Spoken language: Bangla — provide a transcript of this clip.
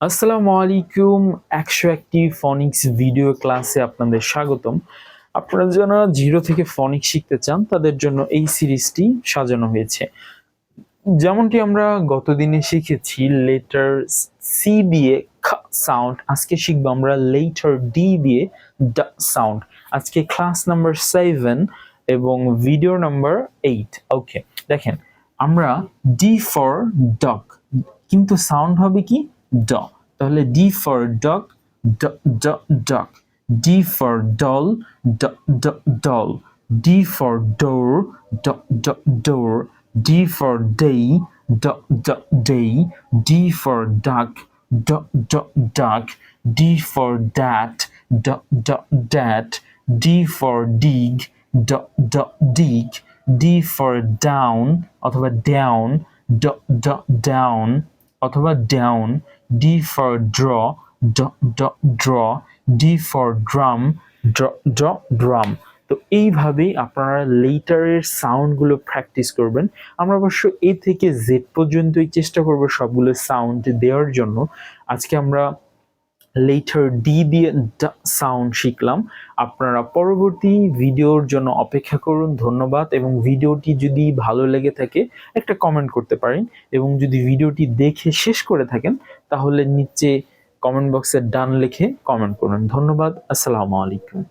আসসালামু আলাইকুম। 101টি ফনিক্স ভিডিও ক্লাসে আপনাদের স্বাগতম। আপনারা যারা জিরো থেকে ফনিক্স শিখতে চান তাদের জন্য এই সিরিজটি সাজানো হয়েছে। যেমনটি আমরা গতদিনে শিখেছি লেটার সি দিয়ে খ সাউন্ড, আজকে শিখবো আমরা লেটার ডি দিয়ে ড সাউন্ড। আজকে ক্লাস নাম্বার 7 এবং ভিডিও নাম্বার 8। ওকে, দেখেন আমরা ডি ফর ডগ, কিন্তু সাউন্ড হবে কি ড। তাহলে ডি ফর ডগ, ড ড ডগ। ডি ফর ডল, ড ড ডল। ডি ফর ডোর, ড ড ডোর। D for day, d d day. D for duck, d d duck. D for dat, d d dat. D for dig, d d dig. D for down অথবা down, d d down অথবা down. D for draw, d d draw. D for drum, d d drum. তো এইভাবেই আপনারা লেটারের সাউন্ডগুলো প্র্যাকটিস করবেন। আমরা অবশ্য এ থেকে জেড পর্যন্তই চেষ্টা করব সবগুলো সাউন্ড দেওয়ার জন্য। আজকে আমরা লেটার ডি দিয়ে সাউন্ড শিখলাম। আপনারা পরবর্তী ভিডিওর জন্য অপেক্ষা করুন। ধন্যবাদ। এবং ভিডিওটি যদি ভালো লেগে থাকে একটা কমেন্ট করতে পারেন, এবং যদি ভিডিওটি দেখে শেষ করে থাকেন তাহলে নিচে কমেন্ট বক্সে ডান লিখে কমেন্ট করুন। ধন্যবাদ। আসসালামু আলাইকুম।